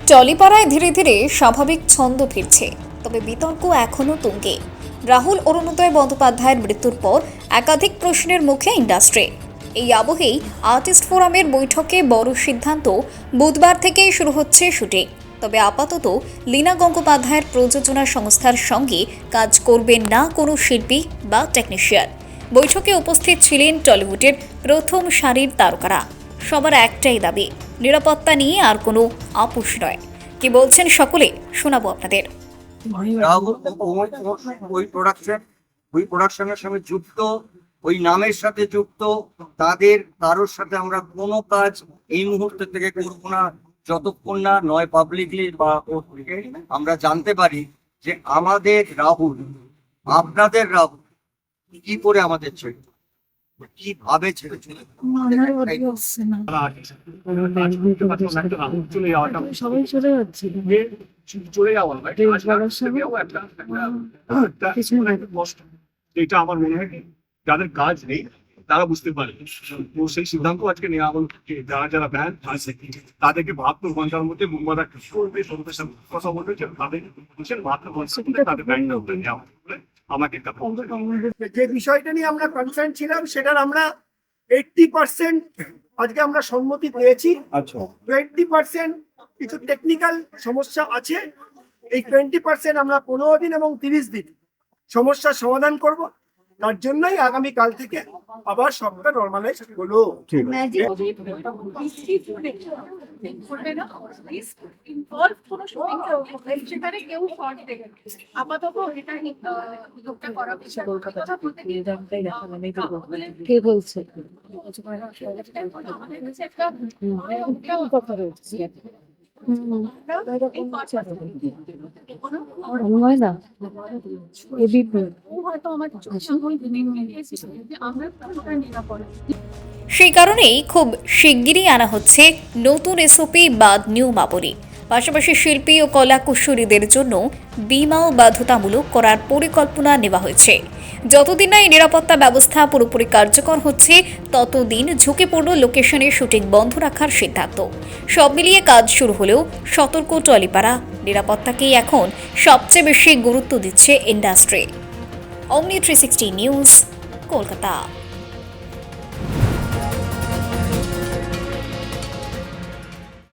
টলিপাড়ায় ধীরে ধীরে স্বাভাবিক ছন্দ ফিরছে, তবে বিতর্ক এখনও তুঙ্গে। রাহুল অরুণোদয় বন্দ্যোপাধ্যায়ের মৃত্যুর পর একাধিক প্রশ্নের মুখে ইন্ডাস্ট্রি। এই আবহেই আর্টিস্ট ফোরামের বৈঠকে বড় সিদ্ধান্ত, বুধবার থেকেই শুরু হচ্ছে শুটিং। তবে আপাতত লীনা গঙ্গোপাধ্যায়ের প্রযোজনা সংস্থার সঙ্গে কাজ করবেন না কোনো শিল্পী বা টেকনিশিয়ান। বৈঠকে উপস্থিত ছিলেন টলিউডের প্রথম সারির তারকারা। সবার একটাই দাবি, নিরাপত্তা নিয়ে আর কোনো আপোষ নয়। কি বলছেন সকলে, শোনাবো আপনাদের। ওই প্রোডাকশনের সঙ্গে যুক্ত, ওই নামের সাথে যুক্ত, তাদের কারোর সাথে আমরা কোনো কাজ এই মুহূর্তে থেকে করবো না, যতক্ষণ না নয় পাবলিকলি বা আমরা জানতে পারি যে আমাদের রাহুল, আপনাদের রাহুল কি করে আমাদের ছেড়ে, কিভাবে ছেড়ে চলে সবাই চলে যাচ্ছে চলে যাওয়া এটা আমার মনে হয় যাদের কাজ নেই তারা বুঝতে পারে। তো সেই সিদ্ধান্ত আজকে নেওয়া হলো যে যারা যারা ব্যান্ড আছে তাদেরকে 72 ঘন্টার মধ্যে মুম্বাইয়ের করবে, সন্ধ্যের সাথে কথা বলবে যে তাদের 72 ঘন্টা তাদের ব্যান্ডটা উঠে নেওয়া হবে। আমাকে যে বিষয়টা নিয়ে আমরা কনসার্ন ছিলাম সেটার আমরা 80% আজকে আমরা সম্মতি পেয়েছি। 20% কিছু টেকনিক্যাল সমস্যা আছে। এই 20% আমরা 15 দিন এবং 30 দিন সমস্যার সমাধান করব। তার জন্যই আগামী কাল থেকে আবার সবটা নর্মালাইজ হলো। কে বলছে কথা রয়েছে না সেই কারণেই খুব শিগগিরই আনা হচ্ছে নতুন এসওপি বা নিয়মাবলী। পাশাপাশি শিল্পী ও কলা কুশলীদের জন্য বীমাও বাধ্যতামূলক করার পরিকল্পনা নেওয়া হয়েছে। যতদিন না এই নিরাপত্তা ব্যবস্থা পুরোপুরি কার্যকর হচ্ছে, ততদিন ঝুঁকিপূর্ণ লোকেশনে শুটিং বন্ধ রাখার সিদ্ধান্ত। সব মিলিয়ে কাজ শুরু হলেও সতর্ক টলিপাড়া, নিরাপত্তাকেই এখন সবচেয়ে বেশি গুরুত্ব দিচ্ছে ইন্ডাস্ট্রি। অমনি 360 নিউজ, কলকাতা।